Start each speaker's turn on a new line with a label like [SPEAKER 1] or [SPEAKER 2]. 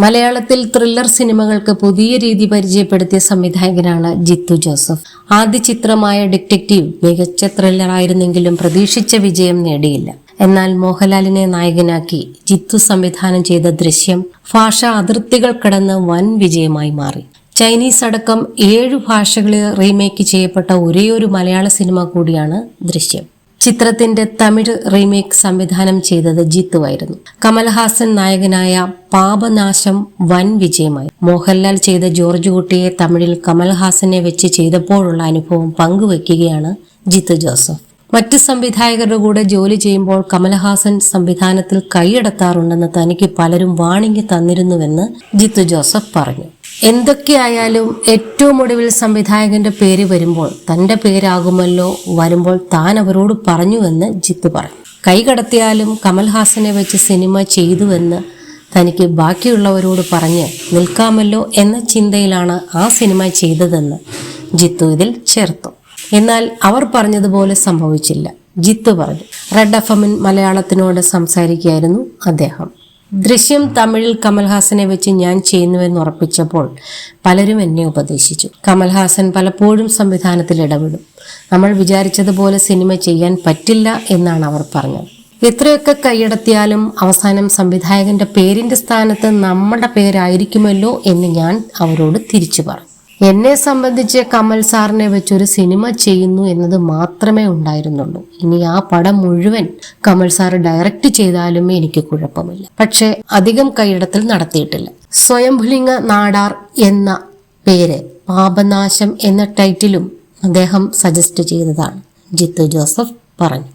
[SPEAKER 1] മലയാളത്തിൽ ത്രില്ലർ സിനിമകൾക്ക് പുതിയ രീതി പരിചയപ്പെടുത്തിയ സംവിധായകനാണ് ജിത്തു ജോസഫ്. ആദ്യ ചിത്രമായ ഡിറ്റക്റ്റീവ് മികച്ച ത്രില്ലറായിരുന്നെങ്കിലും പ്രതീക്ഷിച്ച വിജയം നേടിയില്ല. എന്നാൽ മോഹൻലാലിനെ നായകനാക്കി ജിത്തു സംവിധാനം ചെയ്ത ദൃശ്യം ഭാഷാ അതിർത്തികൾ കടന്ന് വൻ വിജയമായി മാറി. ചൈനീസ് അടക്കം 7 ഭാഷകളിൽ റീമേക്ക് ചെയ്യപ്പെട്ട ഒരേയൊരു മലയാള സിനിമ കൂടിയാണ് ദൃശ്യം. ചിത്രത്തിന്റെ തമിഴ് റീമേക്ക് സംവിധാനം ചെയ്തത് ജിത്തുവായിരുന്നു. കമൽഹാസൻ നായകനായ പാപനാശം വൻ വിജയമായി. മോഹൻലാൽ ചെയ്ത ജോർജ് കുട്ടിയെ തമിഴിൽ കമൽഹാസനെ വെച്ച് ചെയ്തപ്പോഴുള്ള അനുഭവം പങ്കുവയ്ക്കുകയാണ് ജിത്തു ജോസഫ്. മറ്റ് സംവിധായകരുടെ കൂടെ ജോലി ചെയ്യുമ്പോൾ കമൽഹാസൻ സംവിധാനത്തിൽ കൈയടത്താറുണ്ടെന്ന് തനിക്ക് പലരും വാണിംഗ് തന്നിരുന്നുവെന്ന് ജിത്തു ജോസഫ് പറഞ്ഞു. എന്തൊക്കെയായാലും ഏറ്റവും ഒടുവിൽ സംവിധായകന്റെ പേര് വരുമ്പോൾ തന്റെ പേരാകുമല്ലോ വരുമ്പോൾ താൻ അവരോട് പറഞ്ഞുവെന്ന് ജിത്തു പറഞ്ഞു. കൈകടത്തിയാലും കമൽഹാസനെ വെച്ച് സിനിമ ചെയ്തുവെന്ന് തനിക്ക് ബാക്കിയുള്ളവരോട് പറഞ്ഞ് നിൽക്കാമല്ലോ എന്ന ചിന്തയിലാണ് ആ സിനിമ ചെയ്തതെന്ന് ജിത്തു ഇതിൽ ചേർത്തു. എന്നാൽ അവർ പറഞ്ഞതുപോലെ സംഭവിച്ചില്ല. ജിത്തു പറഞ്ഞു. റെഡ് FM മലയാളത്തിനോട് സംസാരിക്കുകയായിരുന്നു അദ്ദേഹം. ദൃശ്യം തമിഴിൽ കമൽഹാസനെ വെച്ച് ഞാൻ ചെയ്യുന്നുവെന്ന് ഉറപ്പിച്ചപ്പോൾ പലരും എന്നെ ഉപദേശിച്ചു. കമൽഹാസൻ പലപ്പോഴും സംവിധാനത്തിൽ ഇടപെടും. നമ്മൾ വിചാരിച്ചതുപോലെ സിനിമ ചെയ്യാൻ പറ്റില്ല എന്നാണ് അവർ പറഞ്ഞത്. എത്രയൊക്കെ കൈയടത്തിയാലും അവസാനം സംവിധായകന്റെ പേരിന്റെ സ്ഥാനത്ത് നമ്മുടെ പേരായിരിക്കുമല്ലോ എന്ന് ഞാൻ അവരോട് തിരിച്ചു പറഞ്ഞു. എന്നെ സംബന്ധിച്ച് കമൽ സാറിനെ വെച്ചൊരു സിനിമ ചെയ്യുന്നു എന്നത് മാത്രമേ ഉണ്ടായിരുന്നുള്ളൂ. ഇനി ആ പടം മുഴുവൻ കമൽ സാർ ഡയറക്റ്റ് ചെയ്താലും എനിക്ക് കുഴപ്പമില്ല. പക്ഷെ അധികം കൈയടത്തിൽ നടത്തിയിട്ടില്ല. സ്വയംഭുലിംഗ നാടാർ എന്ന പേര് പാപനാശം എന്ന ടൈറ്റിലും അദ്ദേഹം സജസ്റ്റ് ചെയ്തതാണ്, ജിത്തു ജോസഫ് പറഞ്ഞു.